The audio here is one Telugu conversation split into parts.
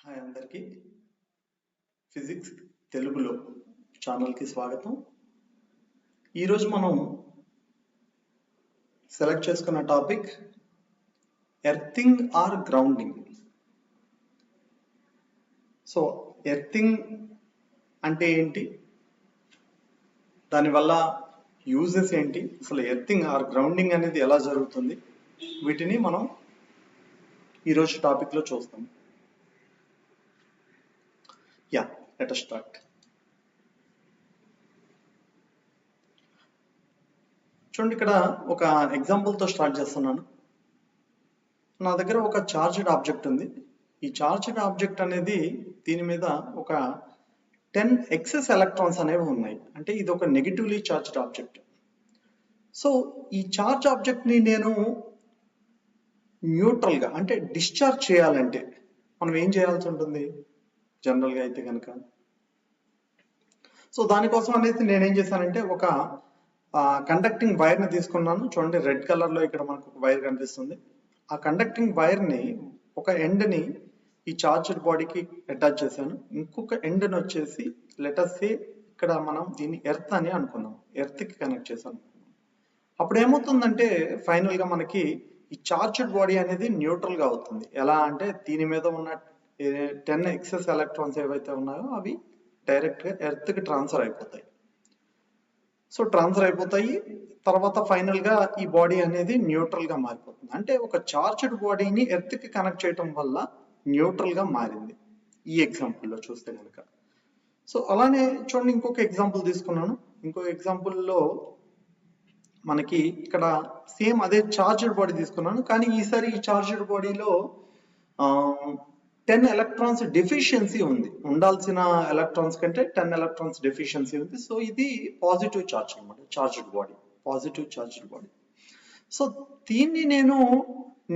హాయ్ అందరికీ ఫిజిక్స్ తెలుగులో ఛానల్కి స్వాగతం. ఈరోజు మనం సెలెక్ట్ చేసుకున్న topic earthing or grounding. So earthing అంటే ఏంటి, దానివల్ల యూజెస్ ఏంటి, అసలు ఎర్తింగ్ ఆర్ గ్రౌండింగ్ అనేది ఎలా జరుగుతుంది, వీటిని మనం ఈరోజు టాపిక్లో చూస్తాం. let us start. చూడండి, ఇక్కడ ఒక ఎగ్జాంపుల్తో స్టార్ట్ చేస్తున్నాను. నా దగ్గర ఒక చార్జ్డ్ ఆబ్జెక్ట్ ఉంది. ఈ చార్జ్డ్ ఆబ్జెక్ట్ అనేది దీని మీద ఒక 10 ఎక్సెస్ ఎలక్ట్రాన్స్ అనేవి ఉన్నాయి. అంటే ఇది ఒక నెగిటివ్లీ చార్జ్డ్ ఆబ్జెక్ట్. సో ఈ చార్జ్ ఆబ్జెక్ట్ని నేను న్యూట్రల్గా అంటే డిశ్చార్జ్ చేయాలంటే మనం ఏం చేయాల్సి ఉంటుంది జనరల్గా అయితే కనుక. సో దానికోసం అనేది నేనేం చేశానంటే ఒక కండక్టింగ్ వైర్ని తీసుకున్నాను. చూడండి, రెడ్ కలర్లో ఇక్కడ మనకు ఒక వైర్ కనిపిస్తుంది. ఆ కండక్టింగ్ వైర్ని ఒక ఎండ్ని ఈ చార్జ్డ్ బాడీకి అటాచ్ చేశాను. ఇంకొక ఎండ్ని వచ్చేసి లెటస్ సే ఇక్కడ మనం దీన్ని ఎర్త్ అని అనుకున్నాం, ఎర్త్కి కనెక్ట్ చేశాను. అప్పుడు ఏమవుతుందంటే ఫైనల్గా మనకి ఈ చార్జ్డ్ బాడీ అనేది న్యూట్రల్గా అవుతుంది. ఎలా అంటే దీని మీద ఉన్న 10 ఎక్సెస్ ఎలక్ట్రాన్స్ ఏవైతే ఉన్నాయో అవి డైరెక్ట్గా ఎర్త్కి ట్రాన్స్ఫర్ అయిపోతాయి. సో ట్రాన్స్ఫర్ అయిపోతాయి, తర్వాత ఫైనల్గా ఈ బాడీ అనేది న్యూట్రల్గా మారిపోతుంది. అంటే ఒక చార్జ్డ్ బాడీని ఎర్త్కి కనెక్ట్ చేయడం వల్ల న్యూట్రల్గా మారింది ఈ ఎగ్జాంపుల్లో చూస్తే కనుక. సో అలానే చూడండి, ఇంకొక ఎగ్జాంపుల్ తీసుకున్నాను. ఇంకొక ఎగ్జాంపుల్లో మనకి ఇక్కడ సేమ్ అదే చార్జ్డ్ బాడీ తీసుకున్నాను, కానీ ఈసారి ఈ చార్జ్డ్ బాడీలో 10 ఎలక్ట్రాన్స్ డెఫిషియన్సీ ఉంది. ఉండాల్సిన ఎలక్ట్రాన్స్ కంటే 10 ఎలక్ట్రాన్స్ డెఫిషియన్సీ ఉంది. సో ఇది పాజిటివ్ చార్జ్ అనమాట, charged body, positive charged body. So దీన్ని నేను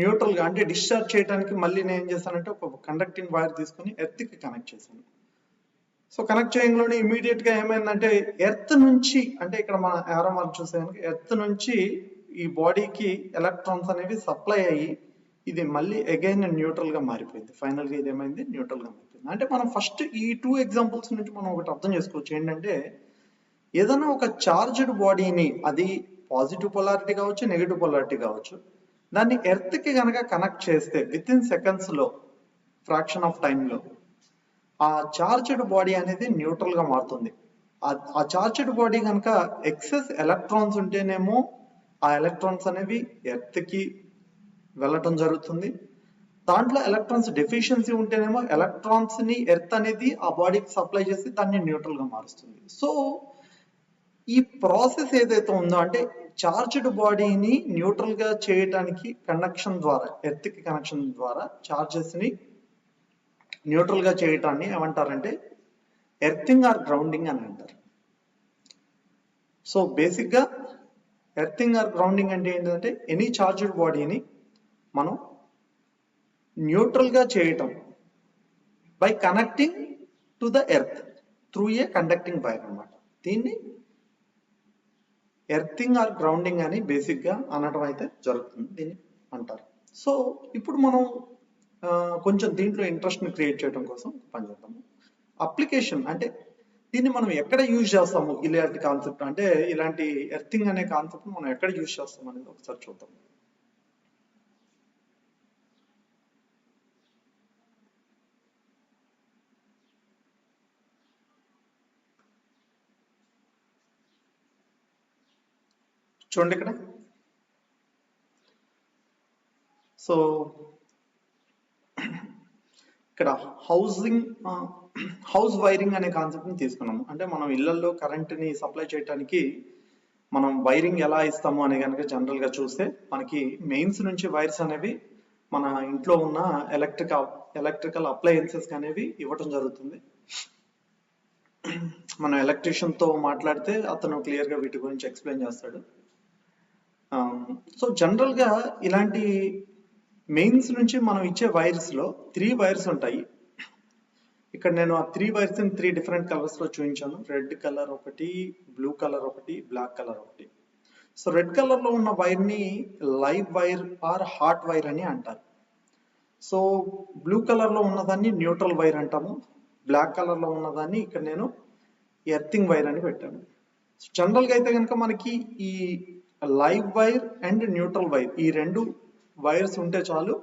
న్యూట్రల్గా అంటే డిశ్చార్జ్ చేయడానికి మళ్ళీ నేను ఏం చేశానంటే ఒక కండక్టింగ్ వైర్ తీసుకొని ఎర్త్కి కనెక్ట్ చేశాను. సో కనెక్ట్ చేయడంలోనే ఇమీడియట్గా ఏమైందంటే ఎర్త్ నుంచి, అంటే ఇక్కడ మన ఎవరో మనం చూసే కనుక ఎర్త్ నుంచి ఈ బాడీకి ఎలక్ట్రాన్స్ అనేవి సప్లై అయ్యి ఇది మళ్ళీ అగైన్ న్యూట్రల్ గా మారిపోయింది. ఫైనల్ గా ఇది ఏమైంది, న్యూట్రల్ గా మారిపోయింది. అంటే మనం ఫస్ట్ ఈ 2 ఎగ్జాంపుల్స్ నుంచి మనం ఒకటి అర్థం చేసుకోవచ్చు. ఏంటంటే ఏదైనా ఒక చార్జ్డ్ బాడీని, అది పాజిటివ్ పొలారిటీ కావచ్చు, నెగిటివ్ పొలారిటీ కావచ్చు, దాన్ని ఎర్త్ కి కనుక కనెక్ట్ చేస్తే విత్ ఇన్ సెకండ్స్ లో, ఫ్రాక్షన్ ఆఫ్ టైంలో ఆ చార్జ్డ్ బాడీ అనేది న్యూట్రల్ గా మారుతుంది. ఆ చార్జ్డ్ బాడీ కనుక ఎక్సెస్ ఎలక్ట్రాన్స్ ఉంటేనేమో ఆ ఎలక్ట్రాన్స్ అనేవి ఎర్త్ కి వెళ్ళటం జరుగుతుంది. దాంట్లో ఎలక్ట్రాన్స్ డెఫిషియన్సీ ఉంటేనేమో ఎలక్ట్రాన్స్ ని ఎర్త్ అనేది ఆ బాడీకి సప్లై చేసి దాన్ని న్యూట్రల్ గా మారుస్తుంది. సో ఈ ప్రాసెస్ ఏదైతే ఉందో, అంటే చార్జ్డ్ బాడీని న్యూట్రల్ గా చేయడానికి కనెక్షన్ ద్వారా, ఎర్త్ కి కనెక్షన్ ద్వారా చార్జెస్ ని న్యూట్రల్ గా చేయటాన్ని ఏమంటారంటే ఎర్తింగ్ ఆర్ గ్రౌండింగ్ అని అంటారు. సో బేసిక్ గా ఎర్తింగ్ ఆర్ గ్రౌండింగ్ అంటే ఏంటంటే ఎనీ చార్జ్డ్ బాడీని మనం న్యూట్రల్ గా చేయటం by connecting to the earth through a conducting wire అన్నమాట. దీన్ని ఎర్తింగ్ ఆర్ గ్రౌండింగ్ అని బేసిక్ గా అనడం అయితే జరుగుతుంది, దీన్ని అంటారు. సో ఇప్పుడు మనం కొంచెం దీంట్లో ఇంట్రెస్ట్ ని క్రియేట్ చేయడం కోసం పనిచేద్దాము. అప్లికేషన్ అంటే దీన్ని మనం ఎక్కడ యూజ్ చేస్తాము, ఇలాంటి కాన్సెప్ట్ అంటే ఇలాంటి ఎర్తింగ్ అనే కాన్సెప్ట్ మనం ఎక్కడ యూజ్ చేస్తాం అనేది ఒకసారి చూద్దాం. చూడండి ఇక్కడ. సో ఇక్కడ హౌస్ వైరింగ్ అనే కాన్సెప్ట్ ని తీసుకున్నాము. అంటే మనం ఇళ్లలో కరెంట్ని సప్లై చేయడానికి మనం వైరింగ్ ఎలా ఇస్తాము అనే కనుక జనరల్ గా చూస్తే మనకి మెయిన్స్ నుంచి వైర్స్ అనేవి మన ఇంట్లో ఉన్న ఎలక్ట్రికల్ అప్లయన్సెస్ అనేవి ఇవ్వటం జరుగుతుంది. మనం ఎలక్ట్రీషియన్ తో మాట్లాడితే అతను క్లియర్ గా వీటి గురించి ఎక్స్ప్లెయిన్ చేస్తాడు. సో జనరల్ గా ఇలాంటి మెయిన్స్ నుంచి మనం ఇచ్చే వైర్స్ లో 3 వైర్స్ ఉంటాయి. ఇక్కడ నేను ఆ 3 వైర్స్ 3 డిఫరెంట్ కలర్స్ లో చూపించాను. రెడ్ కలర్ ఒకటి, బ్లూ కలర్ ఒకటి, బ్లాక్ కలర్ ఒకటి. సో రెడ్ కలర్ లో ఉన్న వైర్ ని live wire or hot wire అని అంటారు. సో బ్లూ కలర్లో ఉన్నదాన్ని న్యూట్రల్ వైర్ అంటాము, బ్లాక్ కలర్లో ఉన్నదాన్ని ఇక్కడ నేను ఎర్తింగ్ వైర్ అని పెట్టాను. జనరల్గా అయితే కనుక మనకి ఈ live wire and neutral wire ఈ రెండు వైర్స్ ఉంటే చాలు,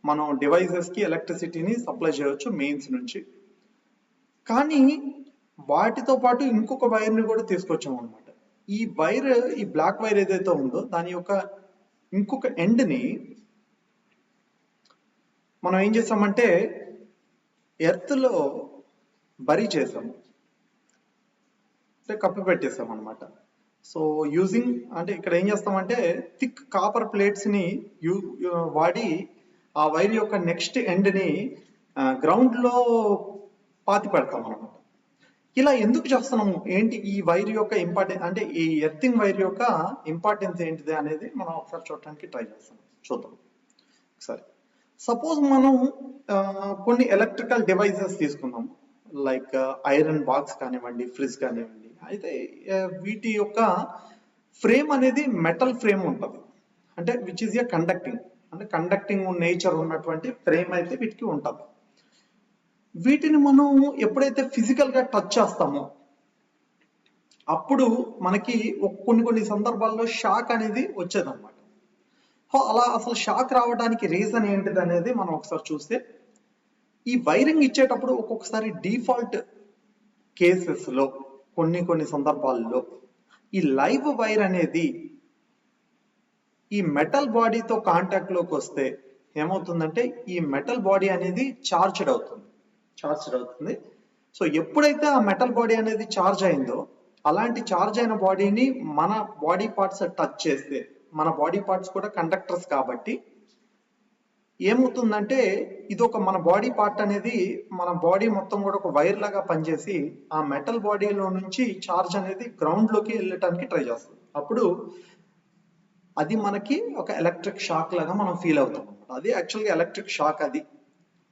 మనం డివైసెస్కి ఎలక్ట్రిసిటీని సప్లై చేయవచ్చు మెయిన్స్ నుంచి. కానీ వాటితో పాటు ఇంకొక వైర్ని కూడా తీసుకొచ్చాం అనమాట. ఈ వైర్, ఈ బ్లాక్ వైర్ ఏదైతే ఉందో దాని యొక్క ఇంకొక ఎండ్ని మనం ఏం చేసామంటే ఎర్త్లో బరీ చేసాము, అంటే కప్పి పెట్టేసాం అనమాట. సో యూజింగ్ అంటే ఇక్కడ ఏం చేస్తామంటే థిక్ కాపర్ ప్లేట్స్ని వాడి ఆ వైర్ యొక్క నెక్స్ట్ ఎండ్ని గ్రౌండ్లో పాతి పెడతాం అనమాట. ఇలా ఎందుకు చేస్తున్నాము, ఏంటి ఈ వైర్ యొక్క ఇంపార్టెన్స్, అంటే ఈ ఎర్తింగ్ వైర్ యొక్క ఇంపార్టెన్స్ ఏంటిది అనేది మనం ఒకసారి చూడటానికి ట్రై చేస్తాం. చూద్దాం ఒకసారి. సపోజ్ మనం కొన్ని ఎలక్ట్రికల్ డివైసెస్ తీసుకుందాం, లైక్ ఐరన్ బాక్స్ కానివ్వండి, ఫ్రిడ్జ్ కానివ్వండి. అయితే వీటి యొక్క ఫ్రేమ్ అనేది మెటల్ ఫ్రేమ్ ఉంటుంది, అంటే విచ్ ఈజ్ ఏ కండక్టింగ్, అంటే కండక్టింగ్ నేచర్ ఉన్నటువంటి ఫ్రేమ్ అయితే వీటికి ఉంటుంది. వీటిని మనం ఎప్పుడైతే ఫిజికల్ గా టచ్ చేస్తామో అప్పుడు మనకి కొన్ని సందర్భాల్లో షాక్ అనేది వచ్చేదన్నమాట. అలా అసలు షాక్ రావడానికి రీజన్ ఏంటిది అనేది మనం ఒకసారి చూస్తే, ఈ వైరింగ్ ఇచ్చేటప్పుడు ఒక్కొక్కసారి డిఫాల్ట్ కేసెస్లో కొన్ని సందర్భాల్లో ఈ లైవ్ వైర్ అనేది ఈ మెటల్ బాడీతో కాంటాక్ట్లోకి వస్తే ఏమవుతుందంటే ఈ మెటల్ బాడీ అనేది చార్జ్డ్ అవుతుంది. సో ఎప్పుడైతే ఆ మెటల్ బాడీ అనేది ఛార్జ్ అయిందో, అలాంటి ఛార్జ్ అయిన బాడీని మన బాడీ పార్ట్స్ టచ్ చేస్తే, మన బాడీ పార్ట్స్ కూడా కండక్టర్స్ కాబట్టి ఏమవుతుందంటే ఇదొక మన బాడీ పార్ట్ అనేది మన బాడీ మొత్తం కూడా ఒక వైర్ లాగా పనిచేసి ఆ మెటల్ బాడీలో నుంచి ఛార్జ్ అనేది గ్రౌండ్ లోకి వెళ్ళటానికి ట్రై చేస్తుంది. అప్పుడు అది మనకి ఒక ఎలక్ట్రిక్ షాక్ లాగా మనం ఫీల్ అవుతాం అనమాట. అది యాక్చువల్గా ఎలక్ట్రిక్ షాక్. అది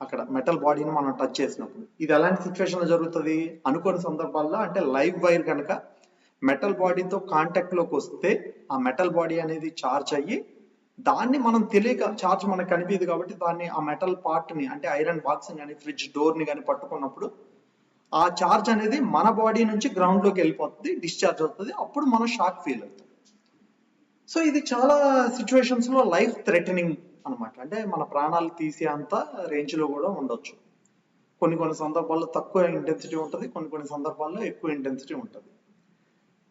అక్కడ మెటల్ బాడీని మనం టచ్ చేసినప్పుడు. ఇది ఎలాంటి సిచ్యువేషన్ లో జరుగుతుంది, అనుకోని సందర్భాల్లో, అంటే లైవ్ వైర్ కనుక మెటల్ బాడీతో కాంటాక్ట్ లోకి వస్తే ఆ మెటల్ బాడీ అనేది ఛార్జ్ అయ్యి, దాన్ని మనం తెలియక, ఛార్జ్ మనకు కనిపించదు కాబట్టి దాన్ని ఆ మెటల్ పార్ట్ ని, అంటే ఐరన్ బాక్స్ కానీ ఫ్రిడ్జ్ డోర్ ని కానీ పట్టుకున్నప్పుడు ఆ ఛార్జ్ అనేది మన బాడీ నుంచి గ్రౌండ్ లోకి వెళ్ళిపోతుంది, డిశ్చార్జ్ అవుతుంది. అప్పుడు మనం షాక్ ఫీల్ అవుతాం. సో ఇది చాలా సిచ్యువేషన్స్ లో లైఫ్ థ్రెటనింగ్ అనమాట, అంటే మన ప్రాణాలు తీసే అంత రేంజ్ లో కూడా ఉండొచ్చు. కొన్ని సందర్భాల్లో తక్కువ ఇంటెన్సిటీ ఉంటుంది, కొన్ని సందర్భాల్లో ఎక్కువ ఇంటెన్సిటీ ఉంటుంది.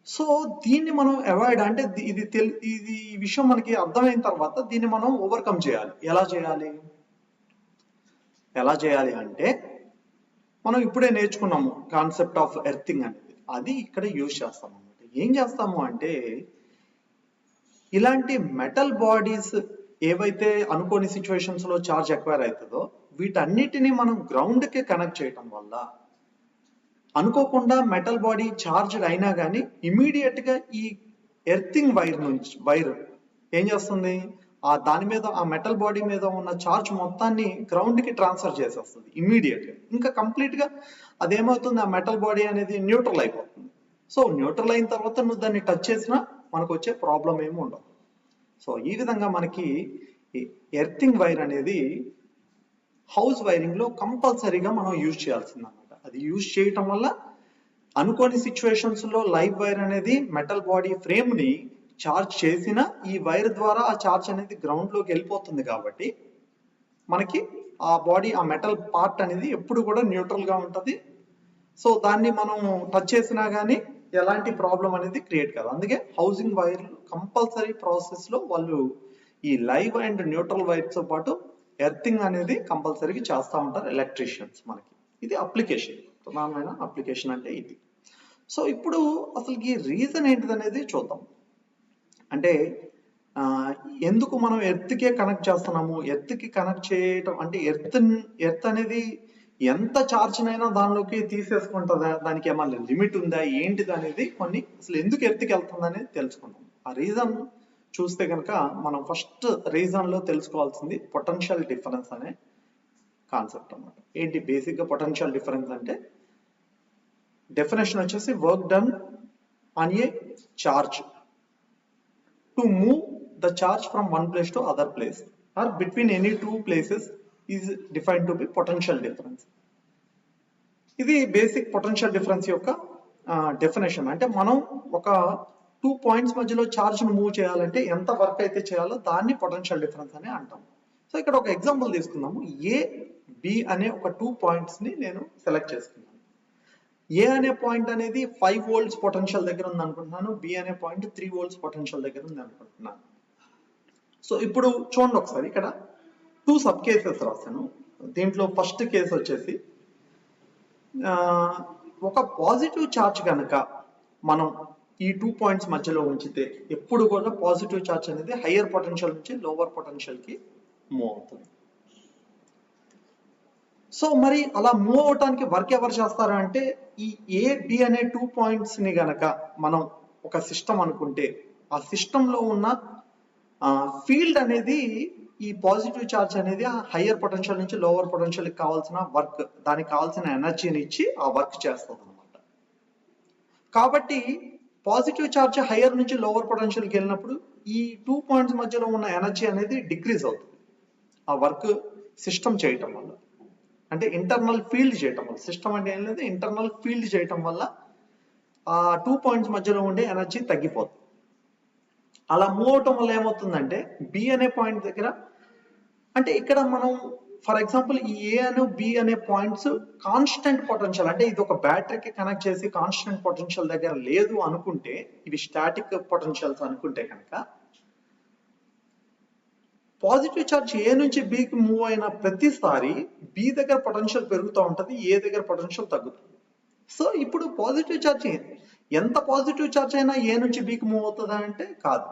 సో దీన్ని మనం అవాయిడ్, అంటే ఇది విషయం మనకి అర్థమైన తర్వాత దీన్ని మనం ఓవర్కమ్ చేయాలి. ఎలా చేయాలి అంటే మనం ఇప్పుడే నేర్చుకున్నాము కాన్సెప్ట్ ఆఫ్ ఎర్తింగ్ అనేది, అది ఇక్కడ యూజ్ చేస్తాం అనమాట. ఏం చేస్తాము అంటే ఇలాంటి మెటల్ బాడీస్ ఏవైతే అనుకోని సిచ్యువేషన్స్ లో ఛార్జ్ ఎక్వైర్ అవుతుందో వీటన్నిటిని మనం గ్రౌండ్ కి కనెక్ట్ చేయటం వల్ల అనుకోకుండా మెటల్ బాడీ ఛార్జ్డ్ అయినా కానీ ఇమీడియట్ గా ఈ ఎర్తింగ్ వైర్ ఏం చేస్తుంది, దాని మీద ఆ మెటల్ బాడీ మీద ఉన్న ఛార్జ్ మొత్తాన్ని గ్రౌండ్ కి ట్రాన్స్ఫర్ చేసేస్తుంది ఇమీడియట్ గా. ఇంకా కంప్లీట్ గా అదేమవుతుంది, ఆ మెటల్ బాడీ అనేది న్యూట్రల్ అయిపోతుంది. సో న్యూట్రల్ అయిన తర్వాత నువ్వు దాన్ని టచ్ చేసినా మనకు వచ్చే ప్రాబ్లం ఏమి ఉండదు. సో ఈ విధంగా మనకి ఎర్తింగ్ వైర్ అనేది హౌస్ వైరింగ్ లో కంపల్సరీగా మనం యూజ్ చేయాల్సిందన్నమాట. అది యూజ్ చేయటం వల్ల అనుకోని సిచ్యువేషన్స్ లో లైవ్ వైర్ అనేది మెటల్ బాడీ ఫ్రేమ్ ని ఛార్జ్ చేసిన ఈ వైర్ ద్వారా ఆ ఛార్జ్ అనేది గ్రౌండ్ లోకి వెళ్ళిపోతుంది కాబట్టి మనకి ఆ బాడీ, ఆ మెటల్ పార్ట్ అనేది ఎప్పుడు కూడా న్యూట్రల్ గా ఉంటుంది. సో దాన్ని మనం టచ్ చేసినా కానీ ఎలాంటి ప్రాబ్లం అనేది క్రియేట్ కాదు. అందుకే హౌసింగ్ వైర్ కంపల్సరీ ప్రాసెస్ లో వాళ్ళు ఈ లైవ్ అండ్ న్యూట్రల్ వైర్ తో పాటు ఎర్తింగ్ అనేది కంపల్సరీగా చేస్తూ ఉంటారు ఎలక్ట్రీషియన్స్. మనకి ఇది అప్లికేషన్, ప్రధానమైన అప్లికేషన్ అంటే ఇది. సో ఇప్పుడు అసలు ఈ రీజన్ ఏంటిది అనేది చూద్దాం. అంటే ఎందుకు మనం ఎర్త్కే కనెక్ట్ చేస్తున్నాము, ఎర్త్కి కనెక్ట్ చేయటం అంటే ఎర్త్ అనేది ఎంత ఛార్జ్నైనా దానిలోకి తీసేసుకుంటుందా, దానికి ఏమన్నా లిమిట్ ఉందా, ఏంటిది అనేది కొన్ని అసలు ఎందుకు ఎర్త్కి వెళ్తుంది అనేది తెలుసుకుందాం. ఆ రీజన్ చూస్తే కనుక మనం ఫస్ట్ రీజన్ లో తెలుసుకోవాల్సింది పొటెన్షియల్ డిఫరెన్స్ అనే కాన్సెప్ట్ అన్నమాట. ఏంటి బేసిక్ గా పొటెన్షియల్ డిఫరెన్స్ అంటే డెఫినేషన్ వచ్చేసి work done on a charge to move the charge from one place to other place or between any two places is defined to be potential difference. ఇది బేసిక్ పొటెన్షియల్ డిఫరెన్స్ యొక్క డెఫినేషన్. అంటే మనం ఒక 2 పాయింట్స్ మధ్యలో ఛార్జ్ ను మూవ్ చేయాలంటే ఎంత వర్క్ అయితే చేయాలో దాన్ని పొటెన్షియల్ డిఫరెన్స్ అని అంటాం. సో ఇక్కడ ఒక ఎగ్జాంపుల్ తీసుకుందాము. ఏ బి అనే ఒక 2 పాయింట్స్ ని నేను సెలెక్ట్ చేసుకున్నాను. ఏ అనే పాయింట్ అనేది 5 volts పొటెన్షియల్ దగ్గర ఉంది అనుకుంటున్నాను. బి అనే పాయింట్ 3 volts పొటెన్షియల్ దగ్గర ఉంది అనుకుంటున్నాను. సో ఇప్పుడు చూడండి ఒకసారి, ఇక్కడ 2 సబ్ కేసెస్ రాశాను. దీంట్లో ఫస్ట్ కేసు వచ్చేసి ఒక పాజిటివ్ ఛార్జ్ కనుక మనం ఈ 2 పాయింట్స్ మధ్యలో ఉంచితే ఎప్పుడు కూడా పాజిటివ్ ఛార్జ్ అనేది హయ్యర్ పొటెన్షియల్ నుంచి లోవర్ పొటెన్షియల్ కి మూవ్ అవుతుంది. సో మరి అలా మూవ్ అవటానికి వర్క్ ఎవరు చేస్తారు అంటే, ఈ ఏ బి అనే 2 పాయింట్స్ ని గనక మనం ఒక సిస్టమ్ అనుకుంటే, ఆ సిస్టమ్ లో ఉన్న ఫీల్డ్ అనేది ఈ పాజిటివ్ ఛార్జ్ అనేది హయ్యర్ పొటెన్షియల్ నుంచి లోవర్ పొటెన్షియల్ కి కావాల్సిన వర్క్, దానికి కావాల్సిన ఎనర్జీని ఇచ్చి ఆ వర్క్ చేస్తుంది అనమాట. కాబట్టి పాజిటివ్ ఛార్జ్ హయ్యర్ నుంచి లోవర్ పొటెన్షియల్ కి వెళ్ళినప్పుడు ఈ 2 పాయింట్స్ మధ్యలో ఉన్న ఎనర్జీ అనేది డిక్రీజ్ అవుతుంది ఆ వర్క్ సిస్టమ్ చేయటం వల్ల. అంటే ఇంటర్నల్ ఫీల్డ్ చేయటం వల్ల, సిస్టమ్ అంటే ఏం లేదు, ఇంటర్నల్ ఫీల్డ్ చేయటం వల్ల ఆ 2 పాయింట్స్ మధ్యలో ఉండే ఎనర్జీ తగ్గిపోతుంది. అలా మూవ్ అవటం వల్ల ఏమవుతుందంటే, బి అనే పాయింట్ దగ్గర, అంటే ఇక్కడ మనం ఫర్ ఎగ్జాంపుల్ ఈ ఏ అనే బి అనే పాయింట్స్ కాన్స్టెంట్ పొటెన్షియల్, అంటే ఇది ఒక బ్యాటరీకి కనెక్ట్ చేసి కాన్స్టెంట్ పొటెన్షియల్ దగ్గర లేదు అనుకుంటే, ఇవి స్టాటిక్ పొటెన్షియల్స్ అనుకుంటే కనుక, పాజిటివ్ ఛార్జ్ ఏ నుంచి బికి మూవ్ అయిన ప్రతిసారి బి దగ్గర పొటెన్షియల్ పెరుగుతూ ఉంటది, ఏ దగ్గర పొటెన్షియల్ తగ్గుతుంది. సో ఇప్పుడు పాజిటివ్ ఛార్జ్ ఎంత పాజిటివ్ ఛార్జ్ అయినా ఏ నుంచి బికి మూవ్ అవుతుందా అంటే కాదు.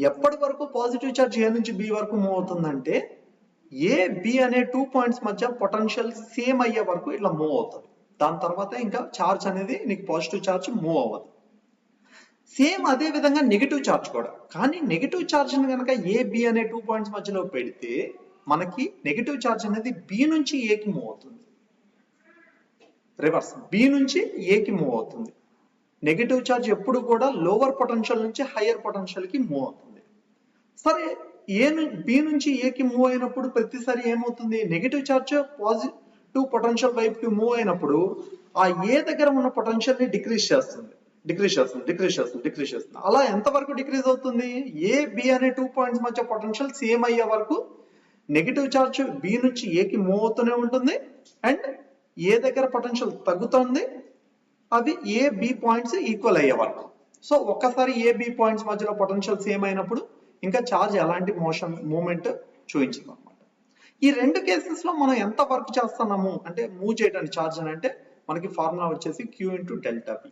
ఎప్పటి వరకు పాజిటివ్ ఛార్జ్ ఏ నుంచి బి వరకు మూవ్ అవుతుందంటే, ఏ బి అనే 2 పాయింట్స్ మధ్య పొటెన్షియల్ సేమ్ అయ్యే వరకు ఇట్లా మూవ్ అవుతుంది. దాని తర్వాత ఇంకా ఛార్జ్ అనేది నీకు పాజిటివ్ ఛార్జ్ మూవ్ అవ్వదు. సేమ్ అదే విధంగా నెగిటివ్ ఛార్జ్ కూడా. కానీ నెగిటివ్ ఛార్జ్ కనుక ఏ బి అనే 2 పాయింట్స్ మధ్యలో పెడితే మనకి నెగిటివ్ ఛార్జ్ అనేది బి నుంచి ఏకి మూవ్ అవుతుంది. రివర్స్, బి నుంచి ఏకి మూవ్ అవుతుంది. నెగిటివ్ ఛార్జ్ ఎప్పుడు కూడా లోవర్ పొటెన్షియల్ నుంచి హయ్యర్ పొటెన్షియల్ కి మూవ్ అవుతుంది. సరే, బి నుంచి ఏకి మూవ్ అయినప్పుడు ప్రతిసారి ఏమవుతుంది, నెగిటివ్ ఛార్జ్ పాజిటివ్ పొటెన్షియల్ వైపుకి మూవ్ అయినప్పుడు ఆ ఏ దగ్గర ఉన్న పొటెన్షియల్ ని డిక్రీజ్ చేస్తుంది. అలా ఎంత వరకు డిక్రీజ్ అవుతుంది, ఏ బి అనే 2 పాయింట్స్ మధ్య పొటెన్షియల్ సేమ్ అయ్యే వరకు నెగిటివ్ ఛార్జ్ బి నుంచి ఏకి మూవ్ అవుతూనే ఉంటుంది, అండ్ ఏ దగ్గర పొటెన్షియల్ తగ్గుతుంది, అవి ఏ బి పాయింట్స్ ఈక్వల్ అయ్యే వరకు. సో ఒక్కసారి ఏ బి పాయింట్స్ మధ్యలో పొటెన్షియల్ సేమ్ అయినప్పుడు ఇంకా ఛార్జ్ ఎలాంటి మూమెంట్ చూపించదు అనమాట. ఈ 2 కేసెస్ లో మనం ఎంత వర్క్ చేస్తున్నాము అంటే మూవ్ చేయడానికి ఛార్జ్ అని అంటే, మనకి ఫార్ములా వచ్చేసి Q into delta B.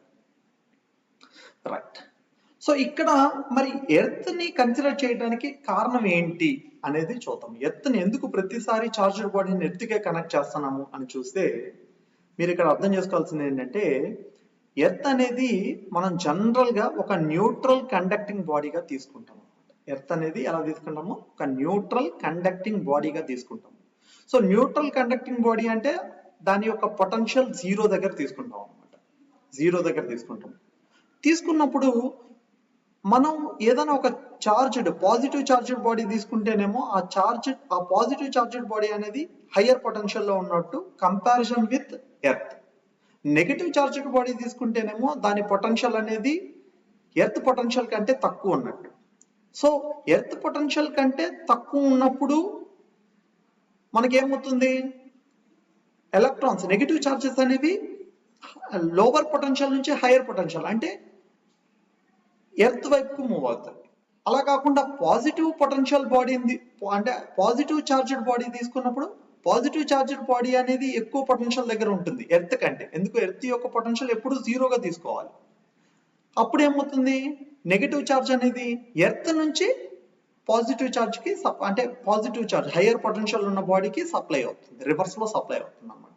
Right. So ఇక్కడ మరి ఎర్త్ ని కన్సిడర్ చేయడానికి కారణం ఏంటి అనేది చూద్దాం. ఎర్త్ ని ఎందుకు ప్రతిసారి చార్జ్డ్ బాడీని ఎర్త్కే కనెక్ట్ చేస్తున్నాము అని చూస్తే, మీరు ఇక్కడ అర్థం చేసుకోవాల్సింది ఏంటంటే, ఎర్త్ అనేది మనం జనరల్ గా ఒక న్యూట్రల్ కండక్టింగ్ బాడీగా తీసుకుంటాము. ఎర్త్ అనేది ఎలా తీసుకుంటాము, ఒక న్యూట్రల్ కండక్టింగ్ బాడీగా తీసుకుంటాము. సో న్యూట్రల్ కండక్టింగ్ బాడీ అంటే దాని యొక్క పొటెన్షియల్ 0 దగ్గర తీసుకుంటాం అనమాట. 0 దగ్గర తీసుకున్నప్పుడు మనం ఏదైనా ఒక చార్జ్డ్ పాజిటివ్ చార్జ్డ్ బాడీ తీసుకుంటేనేమో ఆ పాజిటివ్ చార్జ్డ్ బాడీ అనేది హయ్యర్ పొటెన్షియల్ లో ఉన్నట్టు comparison with earth. Negative charged body తీసుకుంటేనేమో దాని పొటెన్షియల్ అనేది ఎర్త్ పొటెన్షియల్ కంటే తక్కువ ఉన్నట్టు. సో ఎర్త్ పొటెన్షియల్ కంటే తక్కువ ఉన్నప్పుడు మనకేమవుతుంది, ఎలక్ట్రాన్స్ నెగిటివ్ చార్జెస్ అనేవి లోవర్ పొటెన్షియల్ నుంచి హైయర్ పొటెన్షియల్ అంటే ఎర్త్ వైపుకు మూవ్ అవుతుంది. అలా కాకుండా పాజిటివ్ పొటెన్షియల్ బాడీ అంటే పాజిటివ్ చార్జ్డ్ బాడీ తీసుకున్నప్పుడు పాజిటివ్ చార్జ్డ్ బాడీ అనేది ఎక్కువ పొటెన్షియల్ దగ్గర ఉంటుంది ఎర్త్ కంటే. ఎందుకు, ఎర్త్ యొక్క పొటెన్షియల్ ఎప్పుడు 0గా తీసుకోవాలి. అప్పుడు ఏమవుతుంది, నెగిటివ్ చార్జ్ అనేది ఎర్త్ నుంచి పాజిటివ్ చార్జ్ కి అంటే పాజిటివ్ చార్జ్ హైయర్ పొటెన్షియల్ ఉన్న బాడీకి సప్లై అవుతుంది, రివర్స్ లో సప్లై అవుతుంది అన్నమాట.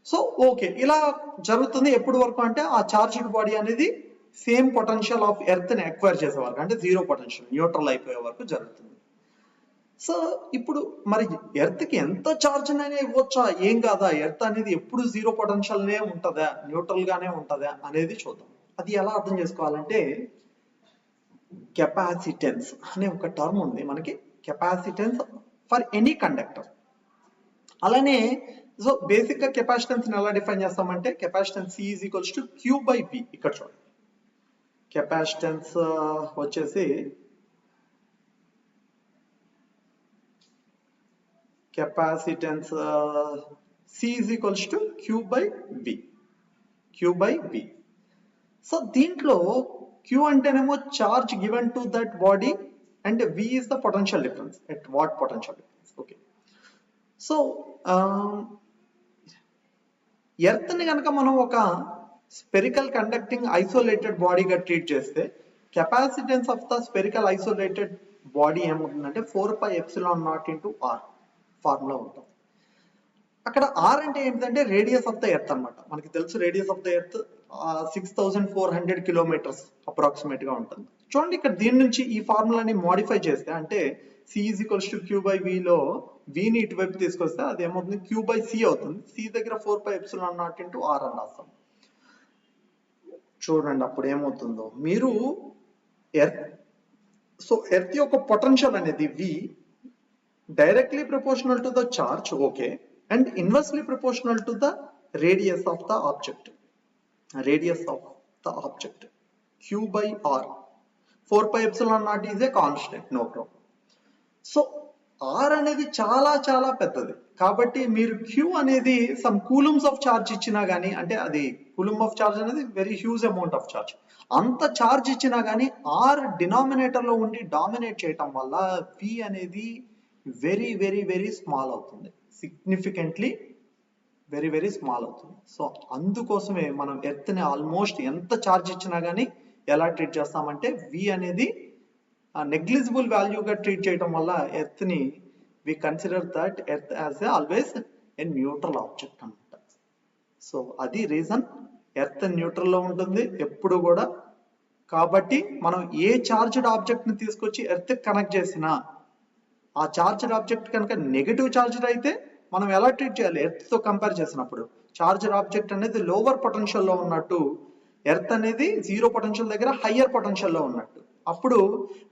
సో ఓకే, ఇలా జరుగుతుంది ఎప్పుడు వరకు అంటే ఆ చార్జ్డ్ బాడీ అనేది సేమ్ పొటెన్షియల్ ఆఫ్ ఎర్త్ ని అక్వైర్ చేసే వరకు, అంటే 0 పొటెన్షియల్ న్యూట్రల్ అయిపోయే వరకు జరుగుతుంది. సో ఇప్పుడు మరి ఎర్త్ కి ఎంత చార్జ్ అయినా ఇవ్వచ్చా, ఏం కాదా, ఎర్త్ అనేది ఎప్పుడు 0 పొటెన్షియల్ నే ఉంటుందా, న్యూట్రల్ గానే ఉంటుందా అనేది చూద్దాం. అది ఎలా అర్థం చేసుకోవాలంటే, కెపాసిటెన్స్ అనే ఒక టర్మ్ ఉంది మనకి. Capacitance for any conductor. అలానే సో బేసిక్ గా కెపాసిటెన్స్ ఎలా డిఫైన్ చేస్తామంటే capacitance C is equals to Q by V. ఇక్కడ చూడండి కెపాసిటెన్స్ వచ్చేసి capacitance C is equals to Q by V. So దీంట్లో Q అంటేనేమో charge given to that body and V is the potential difference at what potential difference. Okay, so earth ని కనుక మనం ఒక స్పెరికల్ కండక్టింగ్ ఐసోలేటెడ్ బాడీగా ట్రీట్ చేస్తే capacitance of the spherical isolated body ఏమవుతుందంటే 4πε0 ఇంటూ R ఫార్ములా ఉంటుంది. అక్కడ R అంటే ఏంటంటే రేడియస్ ఆఫ్ ద ఎర్త్ అన్నమాట. మనకి తెలుసు radius of the earth 6400 kilometres approximate గా ఉంటుంది. చూడండి ఇక్కడ దీని నుంచి ఈ ఫార్ములాని మోడిఫై చేస్తే అంటే C is equals to Q by V లో V ని ఇటువైపు తీసుకొస్తే అది ఏమవుతుంది Q బై C అవుతుంది. C దగ్గర 4πε0 ఇంటూ R అని రాస్తాం. చూడండి అప్పుడు ఏమవుతుందో మీరు ఎర్త్ యొక్క పొటెన్షియల్ అనేది V directly proportional to the charge, okay, and inversely proportional to the radius of the object. Q by R. 4πε0 is a constant, no problem. So R అనేది చాలా చాలా పెద్దది కాబట్టి మీరు Q అనేది సమ్ కూలమ్స్ ఆఫ్ చార్జ్ ఇచ్చినా గానీ, అంటే అది కూలమ్ ఆఫ్ చార్జ్ అనేది very huge amount of charge, అంత చార్జ్ ఇచ్చినా గానీ R డినామినేటర్ లో ఉండి డామినేట్ చేయటం వల్ల V అనేది వెరీ వెరీ వెరీ స్మాల్ అవుతుంది, సిగ్నిఫికెంట్లీ వెరీ వెరీ స్మాల్ అవుతుంది. సో అందుకోసమే మనం ఎర్త్ ని ఆల్మోస్ట్ ఎంత చార్జ్ ఇచ్చినా గానీ ఎలా ట్రీట్ చేస్తామంటే V అనేది నెగ్లిజిబుల్ వాల్యూగా ట్రీట్ చేయడం వల్ల ఎర్త్ ని we consider that earth as always a neutral object అన్నమాట. సో అది రీజన్ ఎర్త్ న్యూట్రల్ లో ఉంటుంది ఎప్పుడు కూడా. కాబట్టి మనం ఏ చార్జ్డ్ ఆబ్జెక్ట్ ని తీసుకొచ్చి ఎర్త్ కనెక్ట్ చేసినా ఆ చార్జ్డ్ ఆబ్జెక్ట్ కనుక నెగటివ్ చార్జ్డ్ అయితే మనం ఎలా ట్రీట్ చేయాలి ఎర్త్ తో కంపేర్ చేసినప్పుడు? చార్జ్డ్ ఆబ్జెక్ట్ అనేది లోవర్ పొటెన్షియల్ లో ఉన్నట్టు, ఎర్త్ అనేది జీరో పొటెన్షియల్ దగ్గర హయ్యర్ పొటెన్షియల్ లో ఉన్నట్టు. అప్పుడు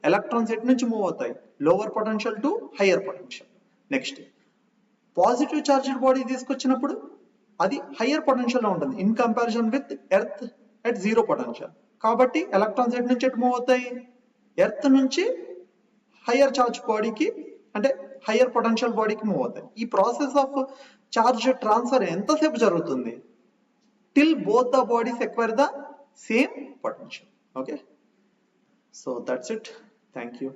ఎలక్ట్రాన్స్ ఎట్ నుంచి మూవ్ అవుతాయి, lower potential to higher potential. Next positive charged body తీసుకొచ్చినప్పుడు అది హయ్యర్ పొటెన్షియల్ లో ఉంటుంది in comparison with earth at zero potential. కాబట్టి ఎలక్ట్రాన్స్ ఎట్ నుంచి ఎట్ మూవ్ అవుతాయి, ఎర్త్ నుంచి హయ్యర్ చార్జ్ బాడీకి అంటే హయ్యర్ పొటెన్షియల్ బాడీకి మూవ్ అవుతాయి. ఈ ప్రాసెస్ ఆఫ్ చార్జ్ ట్రాన్స్ఫర్ ఎంతసేపు జరుగుతుంది? Till both the bodies acquire the same potential. Okay, so that's it. Thank you.